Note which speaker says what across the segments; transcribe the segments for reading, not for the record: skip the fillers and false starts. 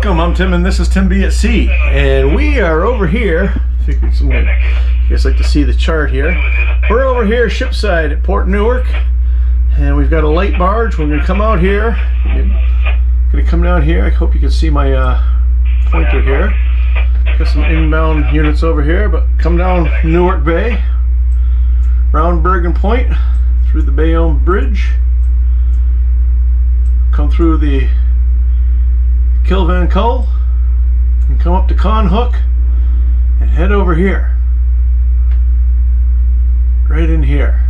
Speaker 1: Welcome, I'm Tim and this is TimBatSea, and we are over here. I think you guys like to see the chart here. We're over here shipside at Port Newark, and we've got a light barge. We're going to come out here. Going to come down here. I hope you can see my pointer here. Got some inbound units over here, but come down Newark Bay, round Bergen Point, through the Bayonne bridge, come through the Kilvan Cull, and come up to Con Hook and head over here, right in here.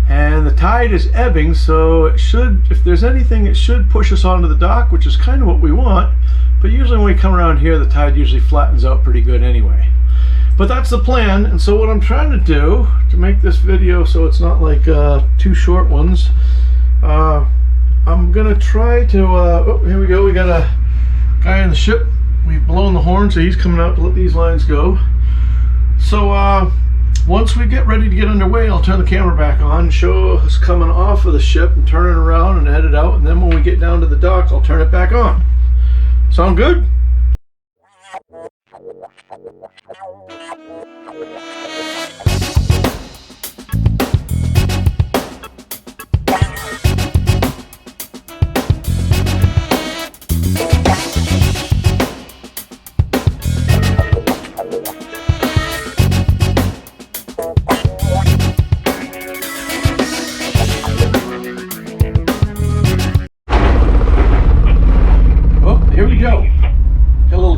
Speaker 1: And the tide is ebbing, so it should, if there's anything, it should push us onto the dock, which is kind of what we want. But usually when we come around here, the tide usually flattens out pretty good anyway. But that's the plan. And so what I'm trying to do to make this video so it's not like two short ones, I'm gonna try to oh, here we go, we got a guy in the ship. We've blown the horn, so he's coming out to let these lines go. So once we get ready to get underway, I'll turn the camera back on, show us coming off of the ship and turning around and head it out, and then when we get down to the docks, I'll turn it back on. Sound good?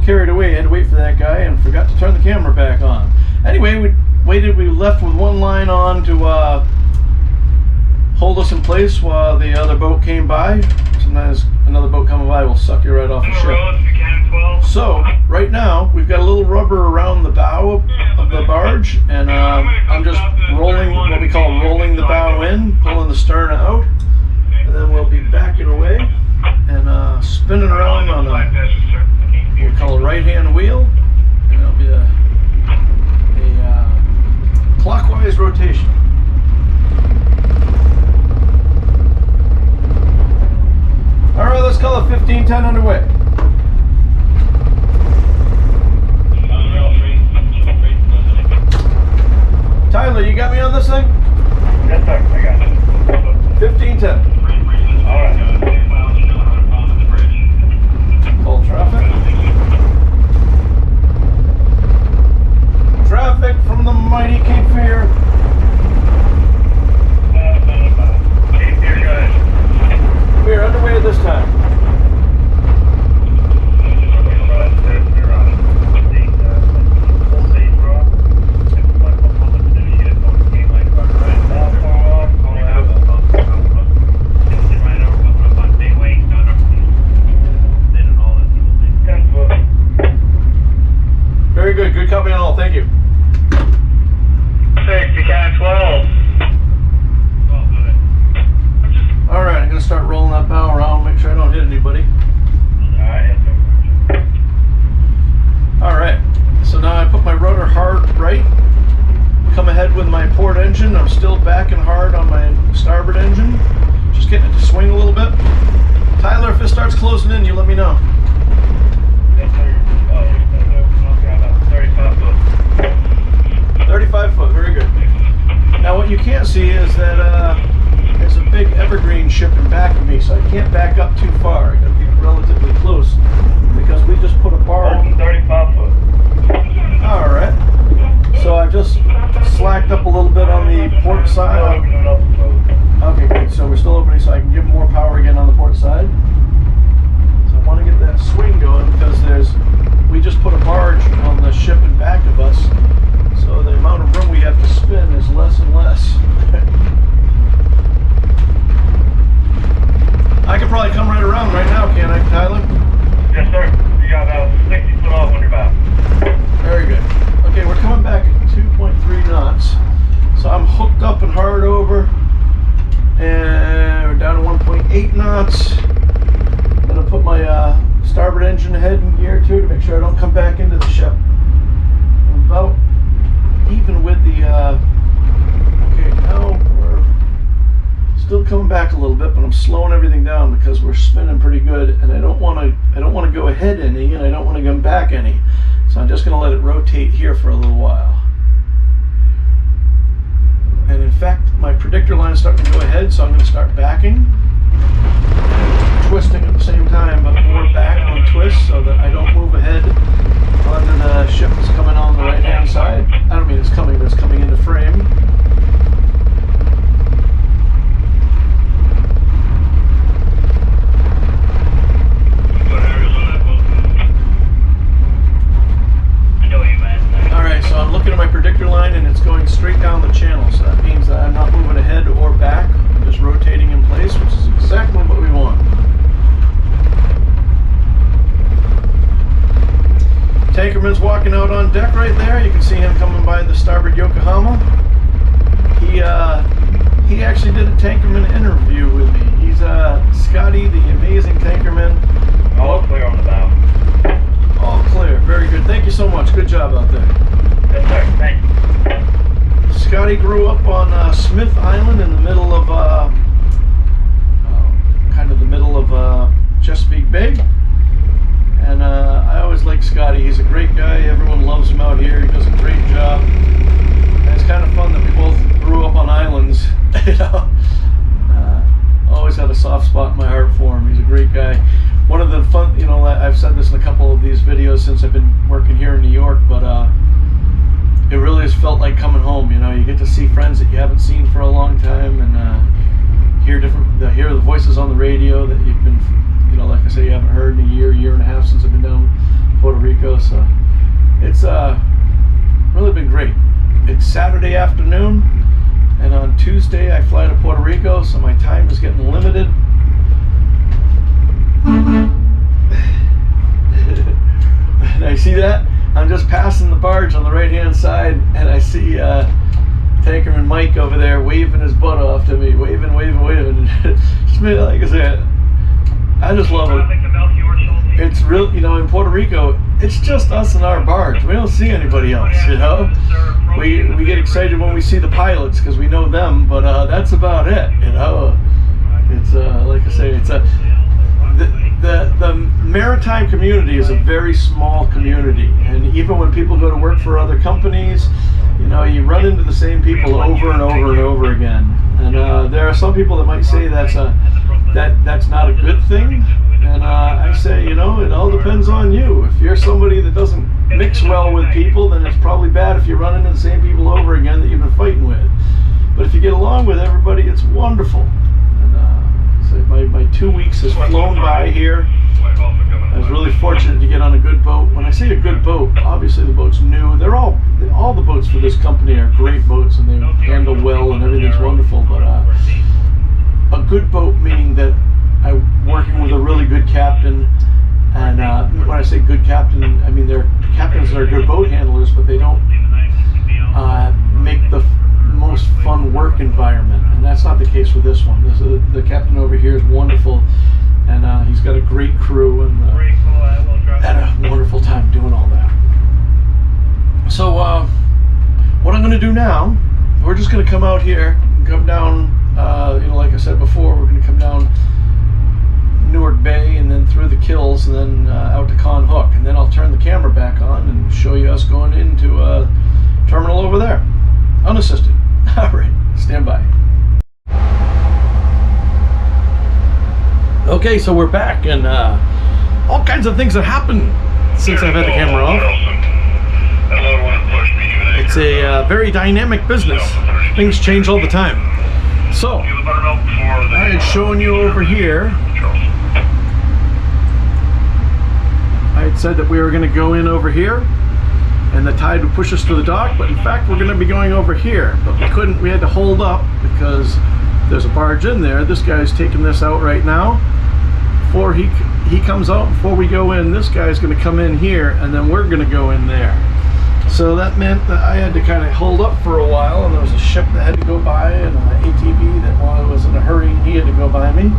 Speaker 1: Carried away, had to wait for that guy and forgot to turn the camera back on. Anyway, we left with one line on to hold us in place while the other boat came by. Sometimes another boat coming by will suck you right off the ship. So right now we've got a little rubber around the bow of the barge, and I'm just rolling what we call rolling the bow in, pulling the stern out, and then we'll be backing away and spinning around on what we call a right-hand wheel, and it'll be a clockwise rotation. All right, let's call it 1510 underway. Tyler, you got me on this thing?
Speaker 2: Yes, sir. I got it.
Speaker 1: 1510.
Speaker 2: All right.
Speaker 1: Call traffic. Traffic from the mighty Cape Fear.
Speaker 2: Cape Fear, go ahead.
Speaker 1: We are underway at this time. Very good. Good copy on all. Thank you.
Speaker 2: 6, Buchanan 12.
Speaker 1: Alright, I'm going to start rolling that bow around, make sure I don't hit anybody. Alright, so now I put my rotor hard right, come ahead with my port engine. I'm still backing hard on my starboard engine, just getting it to swing a little bit. Tyler, if it starts closing in, you let me know.
Speaker 2: Yes, sir. 35 foot.
Speaker 1: 35 foot, very good. Now what you can't see is that there's a big evergreen ship in back of me, so I can't back up too far. I gotta be relatively close because we just put a bar.
Speaker 2: 35 foot.
Speaker 1: Alright. So I've just slacked up a little bit on the port side. Okay, good. So we're still opening so I can give more power again on the port side. So I want to get that swing going because we just put a barge on the ship in back of us. So the amount of room we have to spin is less and less. I could probably come right around right now, can't I, Tyler?
Speaker 2: Yes, sir. You got about 60 foot off on your bow.
Speaker 1: Very good. Okay, we're coming back at 2.3 knots. So I'm hooked up and hard over. And we're down to 1.8 knots. I'm going to put my starboard engine head in gear too to make sure I don't come back into the ship. I'm about even with the okay, now we're Still coming back a little bit, but I'm slowing everything down because we're spinning pretty good, and I don't want to go ahead any, and I don't want to come back any. So I'm just going to let it rotate here for a little while. And in fact, my predictor line is starting to go ahead, so I'm going to start backing, twisting at the same time, but more back on twist so that I don't move ahead onto the ship that's coming on the right hand side. I don't mean it's coming, but it's coming into frame. Alright, so I'm looking at my predictor line and it's going straight down the channel, so that means that I'm not moving ahead or back. I'm just rotating in place, which is exactly what we want. Tankerman's walking out on deck right there. You can see him coming by the starboard Yokohama. He actually did a Tankerman interview with me. He's Scotty, the amazing Tankerman.
Speaker 2: All clear on the bow.
Speaker 1: All clear. Very good. Thank you so much. Good job out there.
Speaker 2: Yes, sir. Thank you.
Speaker 1: Scotty grew up on Smith Island in the middle of Chesapeake Bay. And I always like Scotty. He's a great guy. Everyone loves him out here. He does a great job. And it's kind of fun that we both grew up on islands. You know, always had a soft spot in my heart for him. He's a great guy. One of the fun, you know, I've said this in a couple of these videos since I've been working here in New York, but it really has felt like coming home. You know, you get to see friends that you haven't seen for a long time, and hear the voices on the radio that you've been, you know, like I say, you haven't heard in a year and a half since I've been down in Puerto Rico. So it's really been great. It's Saturday afternoon, and on Tuesday I fly to Puerto Rico, so my time is getting limited. And I see that I'm just passing the barge on the right hand side, and I see Tankerman Mike over there waving his butt off to me, waving. Just like I said, I just love it. It's real, you know, in Puerto Rico, it's just us and our barge. We don't see anybody else, you know. We get excited when we see the pilots because we know them, but that's about it, you know. It's like I say, it's the maritime community is a very small community, and even when people go to work for other companies, you know, you run into the same people over and over and over again. And there are some people that might say that's not a good thing, and I say, you know, it all depends on you. If you're somebody that doesn't mix well with people, then it's probably bad if you run into the same people over again that you've been fighting with. But if you get along with everybody, it's wonderful. So my 2 weeks has flown by here. I was really fortunate to get on a good boat. When I say a good boat, obviously the boat's new. They're all the boats for this company are great boats, and they handle well, and everything's wonderful. But a good boat meaning that I'm working with a really good captain. And when I say good captain, I mean they're captains that are good boat handlers, but they don't make the most fun work environment, and that's not the case with this one. The captain over here is wonderful, and he's got a great crew, and had a wonderful time doing all that. So what I'm going to do now, we're just going to come out here, come down, you know, like I said before, we're going to come down Newark Bay and then through the Kills and then out to Con Hook, and then I'll turn the camera back on and show you us going into a terminal over there, unassisted. All right, stand by. Okay, so we're back, and all kinds of things have happened since I've had the camera off. It's a very dynamic business. Things change all the time. So, I had shown you over here. I had said that we were going to go in over here, and the tide would push us to the dock, but in fact we're going to be going over here, but we couldn't. We had to hold up because there's a barge in there. This guy's taking this out right now. Before he comes out, before we go in, this guy's going to come in here, and then we're going to go in there. So that meant that I had to kind of hold up for a while, and there was a ship that had to go by, and an ATV that was in a hurry, and he had to go by me.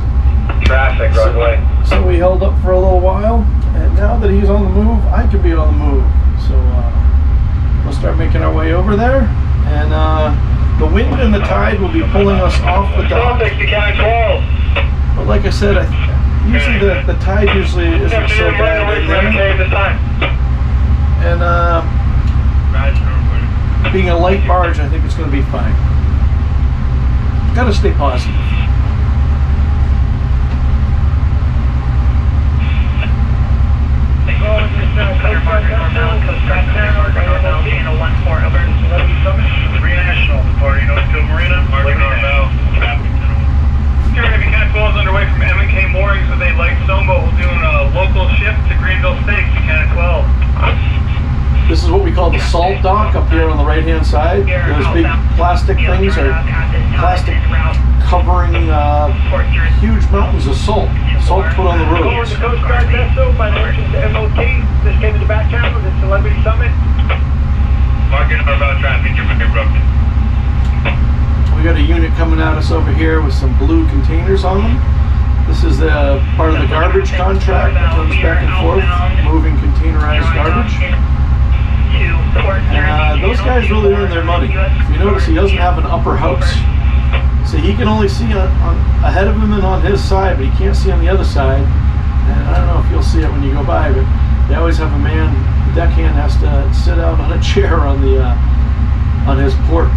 Speaker 2: Traffic, right away.
Speaker 1: So we held up for a little while, and now that he's on the move, I can be on the move. So we'll start making our way over there, and The wind and the tide will be pulling us off the dock.
Speaker 2: Traffic to County 12.
Speaker 1: But like I said, usually the tide usually isn't so bad in there.
Speaker 2: This time.
Speaker 1: And being a light barge, I think it's going to be fine. Got to stay positive.
Speaker 2: Underway from M&K Moorings with a light sailboat. We're doing a local shift to Greenville Stakes to Canada 12.
Speaker 1: This is what we call the salt dock up here on the right hand side. Those big plastic things are plastic covering huge mountains of salt. Salt put on the roads.
Speaker 2: The Coast Guard vessel by the entrance to MOT. This came to the back channel, the Celebrity Summit. Marking outbound traffic, you're broken.
Speaker 1: We got a unit coming at us over here with some blue containers on them. This is part of the garbage contract that comes back and forth, moving containerized garbage. And those guys really earn their money. If you notice, he doesn't have an upper house. So he can only see ahead of him and on his side, but he can't see on the other side. And I don't know if you'll see it when you go by, but they always have a man, the deckhand has to sit out on a chair on his port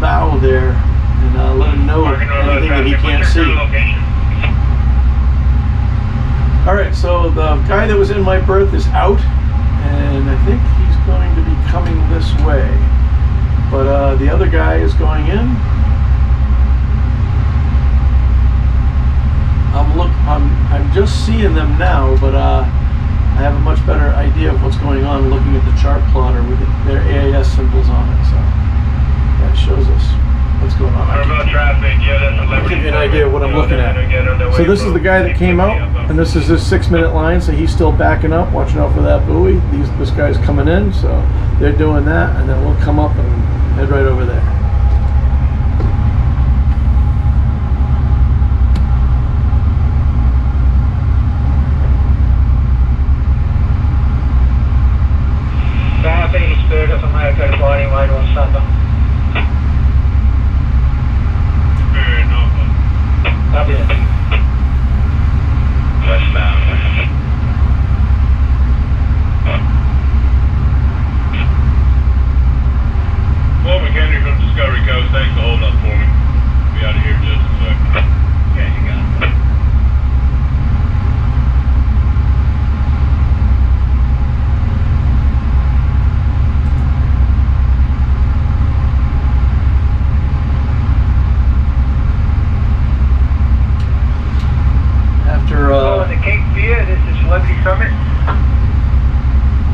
Speaker 1: bow there and let him know anything that he can't see. Alright, so the guy that was in my berth is out, and I think he's going to be coming this way. But the other guy is going in. I'm just seeing them now, but I have a much better idea of what's going on looking at the chart plotter with their AAS symbols on it. So that shows us what's going on. I'll give you an idea of what I'm looking at. So this is the guy that came out, and this is his 6-minute line, so he's still backing up, watching out for that buoy. This guy's coming in, so they're doing that, and then we'll come up and head right over there.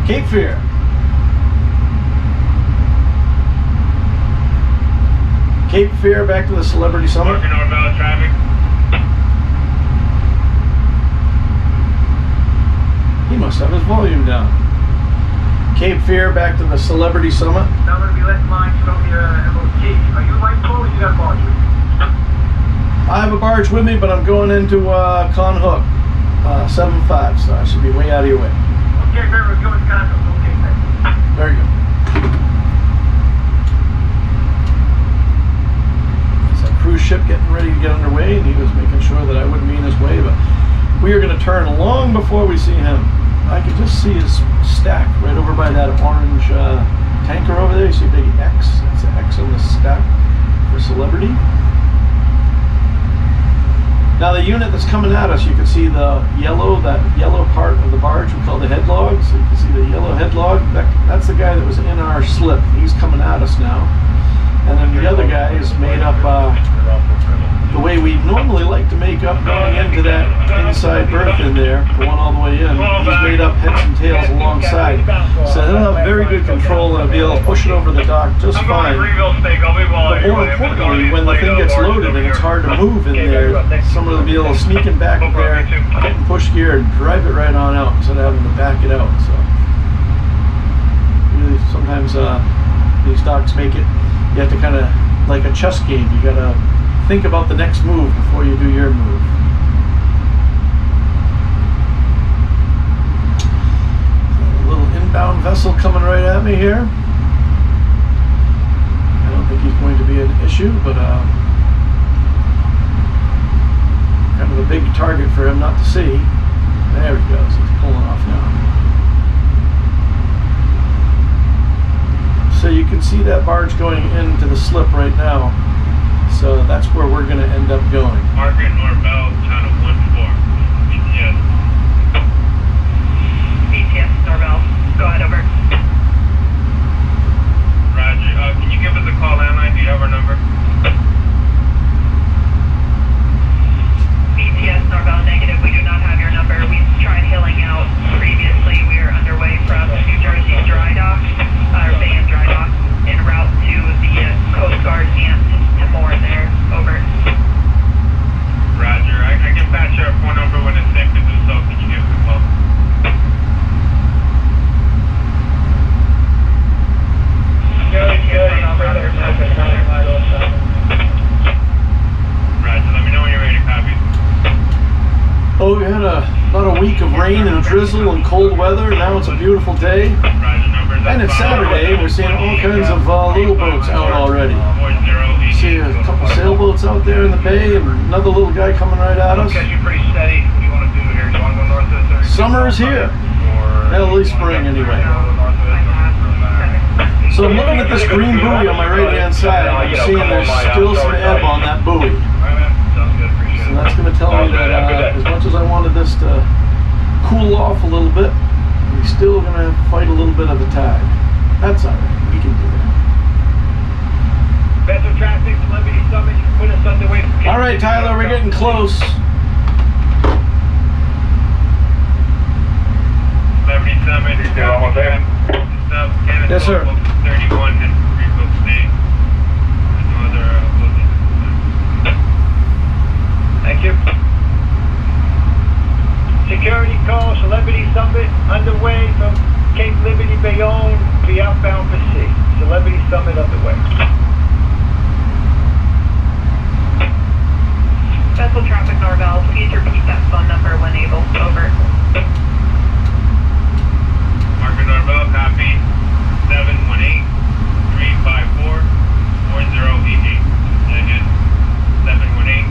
Speaker 1: Cape Fear. Cape Fear back to the Celebrity Summit.
Speaker 2: Marking northbound traffic.
Speaker 1: He must have his volume down. Cape Fear back to the Celebrity Summit.
Speaker 2: Now going to be left line from your MOT. Are you right full or you got a barge with you?
Speaker 1: I have a barge with me, but I'm going into Con Hook 7.5, so I should be way out of your way.
Speaker 2: Okay, very good. Okay, thanks.
Speaker 1: Very good. It's a cruise ship getting ready to get underway, and he was making sure that I wouldn't be in his way, but we are going to turn long before we see him. I can just see his stack right over by that orange tanker over there. You see a big X? That's an X on the stack for Celebrity. Now the unit that's coming at us, you can see that yellow part of the barge we call the headlog. So you can see the yellow headlog. That's the guy that was in our slip. He's coming at us now. And then the other guy is made up the way we normally like to make up going into that inside berth in there, the one all the way in. He's made up heads and tails alongside. So he'll have very good control and be able to push it over the dock just fine. But more importantly, when the thing gets loaded and it's hard to move in there, someone will be able to sneak in back in there, get in push gear, and drive it right on out instead of having to back it out. So really, sometimes these docks make it, you have to kind of, like a chess game, you gotta think about the next move before you do your move. So a little inbound vessel coming right at me here. I don't think he's going to be an issue, but kind of a big target for him not to see. There he goes. He's pulling off now. So you can see that barge going into the slip right now. So that's where we're going to end up going.
Speaker 2: Margaret Norvell, channel 14, BTS. BTS, Norvell. Go ahead, over. Roger. Can you give us a call landline? Do you have our number? BTS, Norvell, negative. We do not have your number. We tried hilling out previously. We are underway from New Jersey Dry Dock, or Bayonne Dry Dock, en route to the Coast Guard and to Moore there. Over. Roger. I can patch your phone number when it's safe to do so. Can you give us a call? Roger. Let me know when you're ready to copy.
Speaker 1: Oh, we had about a week of rain and drizzle and cold weather. Now it's a beautiful day. And it's Saturday. We're seeing all kinds of little boats out already. See a couple sailboats out there in the bay and another little guy coming right at us.
Speaker 2: Pretty steady. What do you want to do here? You want to go north of this?
Speaker 1: Summer is here. At least spring anyway. So I'm looking at this green buoy on my right hand side. I'm seeing there's still some ebb on that buoy. So that's going to tell me that as much as I wanted this to cool off a little bit, we're still going to fight a little bit of the tide. That's alright. We can do that.
Speaker 2: Vessel traffic, Celebrity Summit, you can put us underway.
Speaker 1: Alright, Tyler, we're getting close.
Speaker 2: Celebrity Summit, you're almost there.
Speaker 1: Yes, sir.
Speaker 2: 31 and Refill State. There's no other closing. Thank you. Security call, Celebrity Summit, underway from Cape Liberty, Bayonne, be outbound for sea. Celebrity Summit underway.
Speaker 3: Vessel traffic Norvell, please repeat that phone number when able. Over.
Speaker 2: Margaret Norvell, copy. 718-354-4088. Again, 718-354-4088.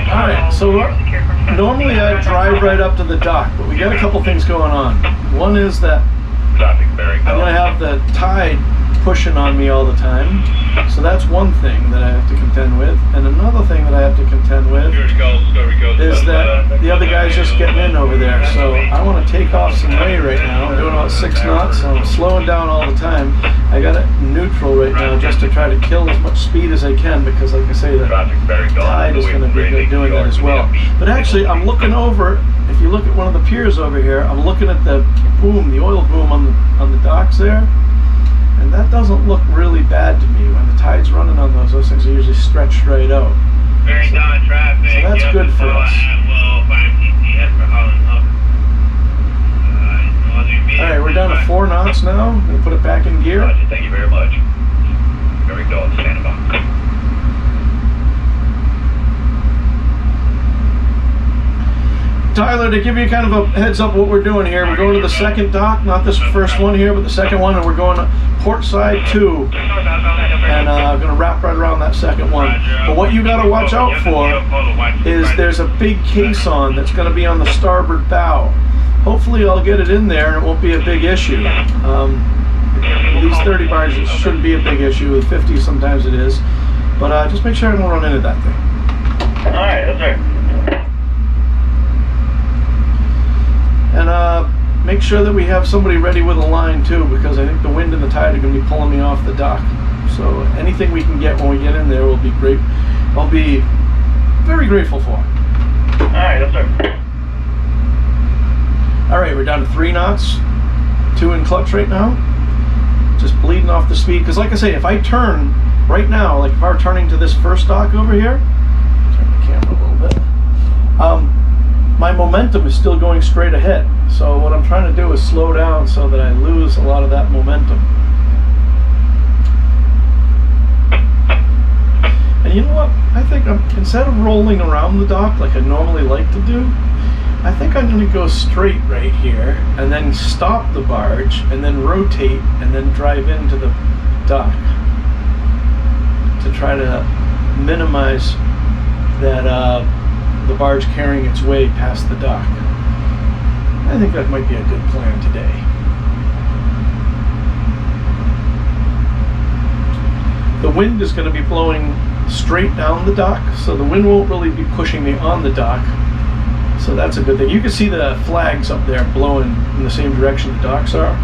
Speaker 1: Alright, so normally I drive right up to the dock, but we got a couple things going on. One is that I'm going to have the tide pushing on me all the time. So that's one thing that I have to contend with. And another thing that I have to contend with is that the other guy's just getting in over there. So I want to take off some way right now. I'm doing about 6 knots, so I'm slowing down all the time. I got it neutral right now just to try to kill as much speed as I can, because like I say, the tide is going to be doing that as well. But actually, I'm looking over, if you look at one of the piers over here, I'm looking at the boom, the oil boom on the docks there. And that doesn't look really bad to me. When the tide's running on those things are usually stretched right out. So that's good for us. Alright, we're down to 4 knots now. I'm going to put it back in gear.
Speaker 2: Thank you very much. Very good. Stand by.
Speaker 1: Tyler, to give you kind of a heads up what we're doing here, we're going to the second dock, not this first one here, but the second one, and we're going to port side 2, and going to wrap right around that second one. But what you got to watch out for is there's a big caisson that's going to be on the starboard bow. Hopefully I'll get it in there and it won't be a big issue. These 30 barges shouldn't be a big issue. With 50 sometimes it is, but just make sure I don't run into that thing.
Speaker 2: Alright, that's right.
Speaker 1: And make sure that we have somebody ready with a line too, because I think the wind and the tide are going to be pulling me off the dock. So anything we can get when we get in there will be great. I'll be very grateful for.
Speaker 2: Alright, that's right.
Speaker 1: Alright, we're down to 3 knots, 2 in clutch right now. Just bleeding off the speed, because like I say, if I turn right now, like if I were turning to this first dock over here, turn the camera a little bit, my momentum is still going straight ahead. So what I'm trying to do is slow down so that I lose a lot of that momentum. And you know what? I think instead of rolling around the dock like I normally like to do, I think I'm going to go straight right here and then stop the barge and then rotate and then drive into the dock to try to minimize that the barge carrying its way past the dock. I think that might be a good plan today. The wind is going to be blowing straight down the dock, so the wind won't really be pushing me on the dock. So that's a good thing. You can see the flags up there blowing in the same direction the docks are.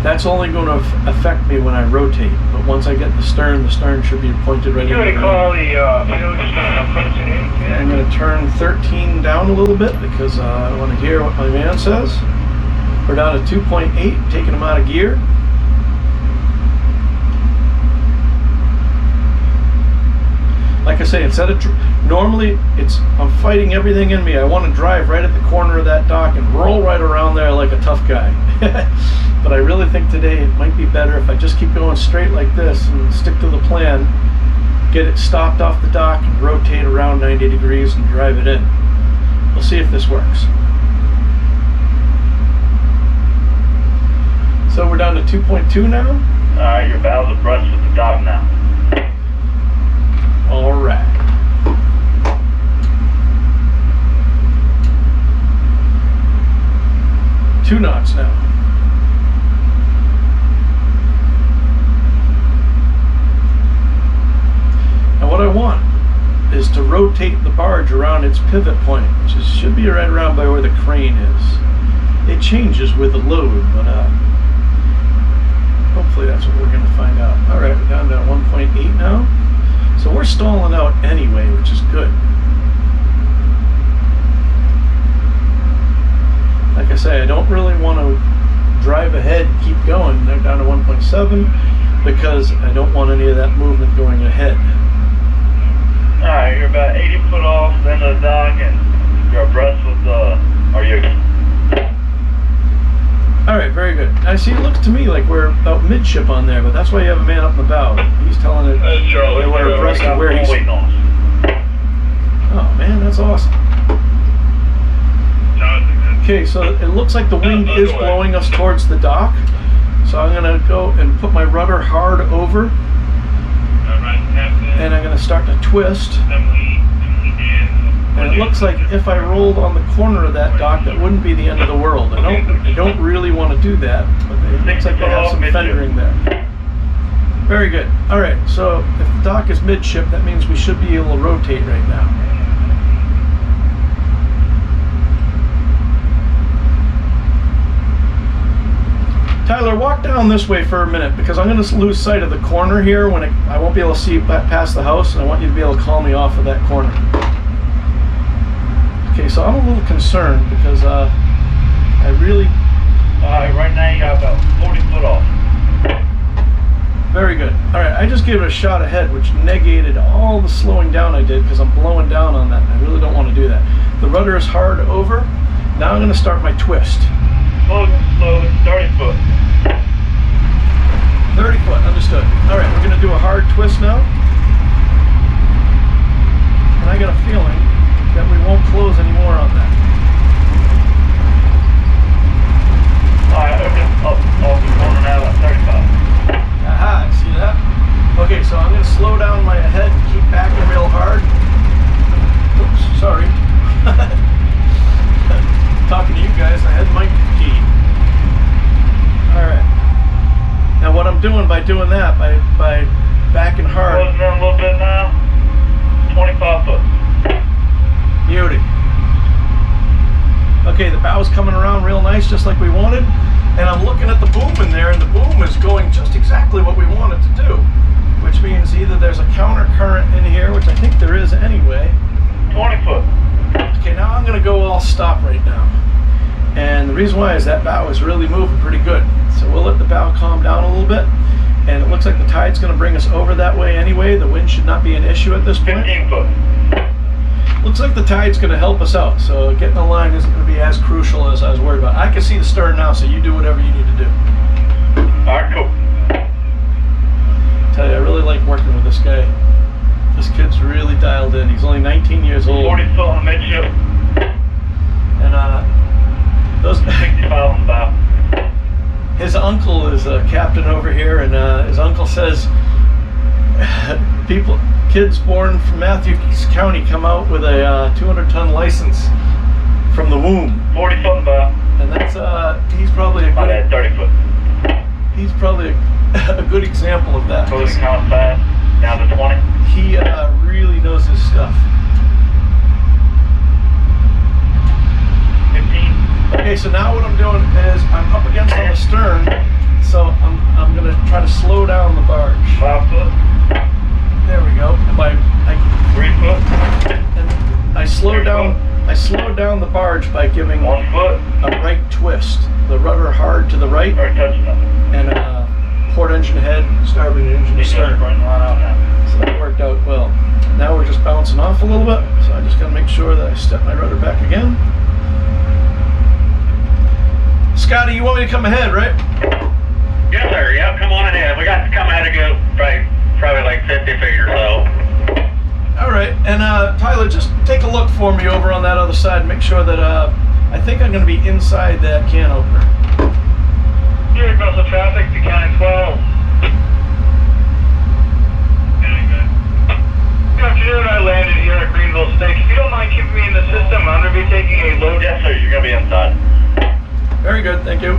Speaker 1: That's only going to affect me when I rotate, but once I get the stern should be pointed right in.
Speaker 4: I'm
Speaker 1: going to turn 13 down a little bit because I want to hear what my man says. We're down to 2.8, taking them out of gear. Like I say, instead of normally I'm fighting everything in me. I want to drive right at the corner of that dock and roll right around there like a tough guy. But I really think today it might be better if I just keep going straight like this and stick to the plan, get it stopped off the dock and rotate around 90 degrees and drive it in. We'll see if this works. So we're down to 2.2 now?
Speaker 4: Alright, your bows abreast with the dock now.
Speaker 1: All right. Two knots now. Now what I want is to rotate the barge around its pivot point, which should be right around by where the crane is. It changes with the load, but hopefully that's what we're going to find out. All right, we're down to 1.8 now. So we're stalling out anyway, which is good. Like I say, I don't really want to drive ahead and keep going. They're down to 1.7 because I don't want any of that movement going ahead.
Speaker 4: Alright, you're about 80 foot off the end of the dock and you're abreast with
Speaker 1: Alright, very good. I see, it looks to me like we're about midship on there, but that's why you have a man up in the bow. He's telling it
Speaker 4: Charlie,
Speaker 1: we're abreast of where he's...
Speaker 4: waiting on us.
Speaker 1: Oh man, that's awesome. Okay, so it looks like the wind is blowing us towards the dock. So I'm going to go and put my rudder hard over. And I'm going to start to twist. And it looks like if I rolled on the corner of that dock, that wouldn't be the end of the world. I don't really want to do that, but it looks like they have some fendering there. Very good. All right, so if the dock is midship, that means we should be able to rotate right now. Tyler, walk down this way for a minute because I'm going to lose sight of the corner here when I won't be able to see past the house, and I want you to be able to call me off of that corner. Okay, so I'm a little concerned because I really...
Speaker 4: Alright, right now you got about 40 foot off.
Speaker 1: Very good. Alright, I just gave it a shot ahead, which negated all the slowing down I did because I'm blowing down on that. I really don't want to do that. The rudder is hard over. Now I'm going to start my twist.
Speaker 4: Slow, 30 foot.
Speaker 1: 30 foot, understood. All right, we're going to do a hard twist now. And I got a feeling that we won't close anymore on that.
Speaker 4: All right, okay. Off the corner now at 35.
Speaker 1: Aha, see that? Okay, so I'm going to slow down my head and keep backing real hard. Oops, sorry. Talking to you guys, I had my key. All right. Now what I'm doing by doing that, by backing hard.
Speaker 4: Closing in a little bit now. 25 foot.
Speaker 1: Beauty. Okay, the bow's coming around real nice, just like we wanted. And I'm looking at the boom in there, and the boom is going just exactly what we want it to do. Which means either there's a counter current in here, which I think there is anyway.
Speaker 4: 20 foot.
Speaker 1: Okay, now I'm going to go all stop right now. And the reason why is that bow is really moving pretty good. So we'll let the bow calm down a little bit. And it looks like the tide's going to bring us over that way anyway. The wind should not be an issue at this point.
Speaker 4: 15 foot.
Speaker 1: Looks like the tide's going to help us out. So getting the line isn't going to be as crucial as I was worried about. I can see the stern now, so you do whatever you need to do.
Speaker 4: All right, cool.
Speaker 1: tell you, I really like working with this guy. This kid's really dialed in. He's only 19 years old.
Speaker 4: 40 foot on the midship.
Speaker 1: And those
Speaker 4: 65 on the bow.
Speaker 1: his uncle is a captain over here, and his uncle says kids born from Matthews County come out with a 200-ton license from the womb.
Speaker 4: 40 foot on the bow.
Speaker 1: And that's he's probably a
Speaker 4: My
Speaker 1: good,
Speaker 4: bad, 30 foot.
Speaker 1: he's probably a good example of that.
Speaker 4: Closing count fast, down to 20.
Speaker 1: He really knows his stuff.
Speaker 4: 15.
Speaker 1: Okay, so now what I'm doing is I'm up against on the stern, so I'm gonna try to slow down the barge.
Speaker 4: 5 foot.
Speaker 1: There we go. And
Speaker 4: 3 foot.
Speaker 1: and I slow down the barge by giving
Speaker 4: 1 foot.
Speaker 1: a right twist, the rudder hard to the right,
Speaker 4: Or touch nothing.
Speaker 1: and port engine head, starboard engine
Speaker 4: Just
Speaker 1: stern.
Speaker 4: running line out now.
Speaker 1: So that worked out well. Now we're just bouncing off a little bit, so I just gotta make sure that I step my rudder back again. Scotty, you want me to come ahead, right?
Speaker 4: Yes, sir. Yep, come on ahead. We got to come ahead and go probably like 50 feet or so.
Speaker 1: All right, and Tyler, just take a look for me over on that other side and make sure that I think I'm gonna be inside that can opener.
Speaker 4: Here goes the traffic to County 12. Very good. Good afternoon. I landed here at Greenville State. If you don't mind keeping me in the system, I'm going to be taking a load. Yes, sir. You're going to be inside.
Speaker 1: Very good, thank you.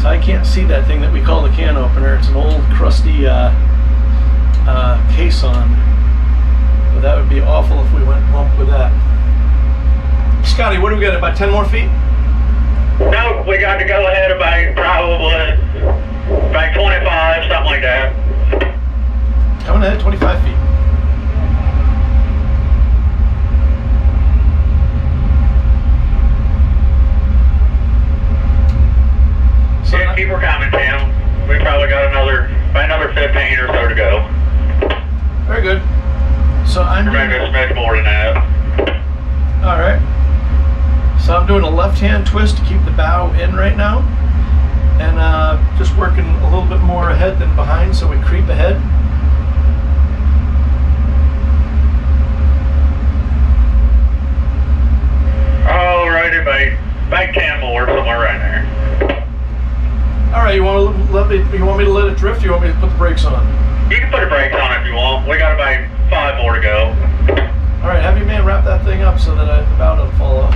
Speaker 1: So I can't see that thing that we call the can opener. It's an old crusty caisson. But that would be awful if we went bump with that. Scotty, what do we got, about 10 more feet?
Speaker 4: No, we got to go ahead about probably 25, something like that.
Speaker 1: Coming ahead, 25 feet. So
Speaker 4: Yeah, keep her coming, Tim. We probably got another 15 or so to go.
Speaker 1: very good. So I'm
Speaker 4: Or maybe a
Speaker 1: doing,
Speaker 4: smidge more than that.
Speaker 1: all right. So I'm doing a left-hand twist to keep the bow in right now, and just working a little bit more ahead than behind, so we creep ahead.
Speaker 4: Alrighty, about 10 more, somewhere right there.
Speaker 1: All right, you want me to let it drift? Or you want me to put the brakes on?
Speaker 4: You can put the brakes on if you want. We got about 5 more to go.
Speaker 1: All right, have your man wrap that thing up so that the bow doesn't fall off.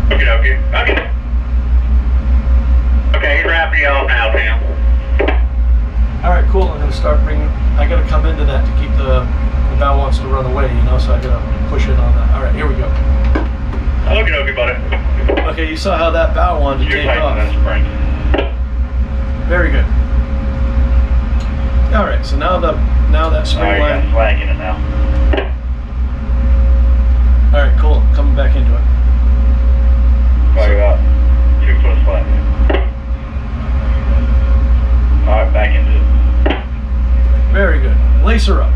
Speaker 4: Okie dokie. Okay. Okay, he's wrapping you off now, Tim.
Speaker 1: All right, cool. I'm gonna start bringing. I gotta come into that to keep the bow wants to run away, you know. So I gotta push in on that. All right, here we go.
Speaker 4: Okie dokie, buddy.
Speaker 1: Okay, you saw how that bow wanted to
Speaker 4: You're
Speaker 1: take off.
Speaker 4: tightening that spring.
Speaker 1: Very good. All right, so now that spring
Speaker 4: Alright,
Speaker 1: line.
Speaker 4: you're slack in it now.
Speaker 1: All right, cool. Coming back into it.
Speaker 4: Probably about 2 foot slack. Alright, back into it.
Speaker 1: Very good. Lace her up.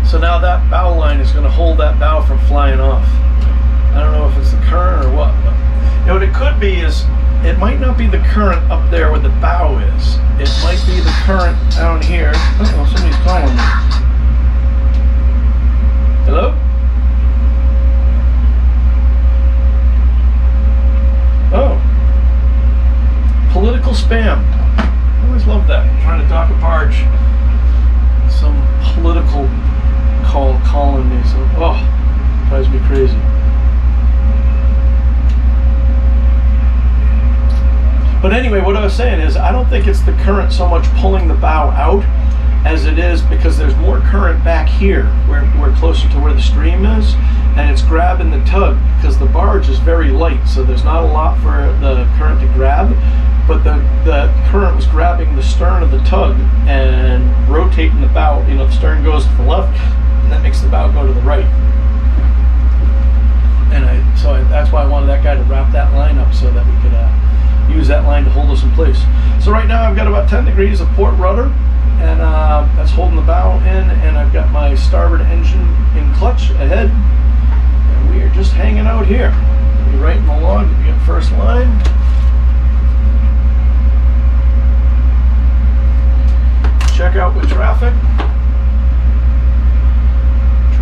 Speaker 1: So now that bow line is going to hold that bow from flying off. I don't know if it's the current or what, but you know what it could be is it might not be the current up there where the bow is. It might be the current down here. Uh-oh, somebody's calling me. Hello? Oh. Political spam. I always love that. Trying to dock a barge. Some political call calling me. So, drives me crazy. But anyway, what I was saying is I don't think it's the current so much pulling the bow out as it is because there's more current back here where we're closer to where the stream is, and it's grabbing the tug because the barge is very light, so there's not a lot for the current to grab, but the current was grabbing the stern of the tug and rotating the bow. You know, the stern goes to the left and that makes the bow go to the right. And that's why I wanted that guy to wrap that line up so that we could use that line to hold us in place. So right now I've got about 10 degrees of port rudder, and that's holding the bow in, and I've got my starboard engine in clutch ahead, and we are just hanging out here. We'll be right in the log. We get first line. check out with traffic.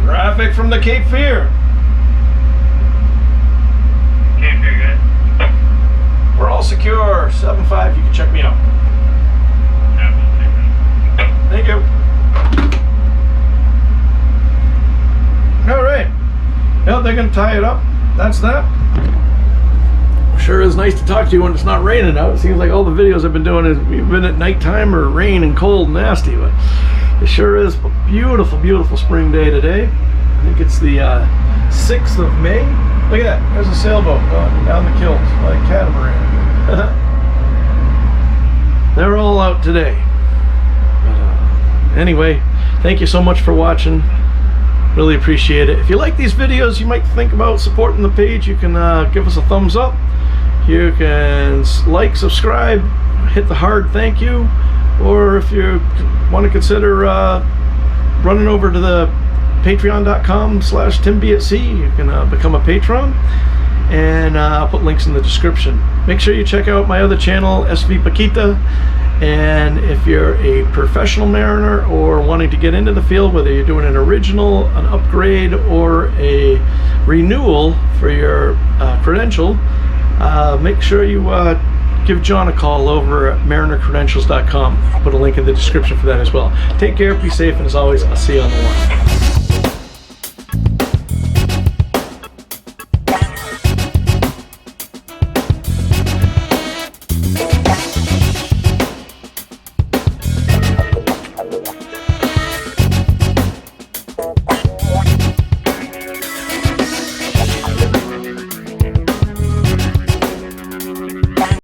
Speaker 1: Traffic from the Cape Fear.
Speaker 4: Cape Fear, good.
Speaker 1: We're all secure. 7-5, you can check me out. Thank you. All right. Well, they're gonna tie it up. That's that. Sure is nice to talk to you when it's not raining out. It seems like all the videos I've been doing is we've been at nighttime or rain and cold and nasty, but it sure is a beautiful, beautiful spring day today. I think it's the 6th of May. Look at that. There's a sailboat going down the Kills, like catamaran. They're all out today. But, anyway, thank you so much for watching. Really appreciate it. If you like these videos, you might think about supporting the page. You can give us a thumbs up. You can like, subscribe, hit the hard thank you, or if you want to consider running over to the patreon.com/TimBatSea, you can become a patron, and I'll put links in the description. Make sure you check out my other channel, SV Paquita. And if you're a professional mariner or wanting to get into the field, whether you're doing an original, an upgrade, or a renewal for your credential, make sure you give John a call over at marinercredentials.com. I'll put a link in the description for that as well. Take care, be safe, and as always, I'll see you on the water.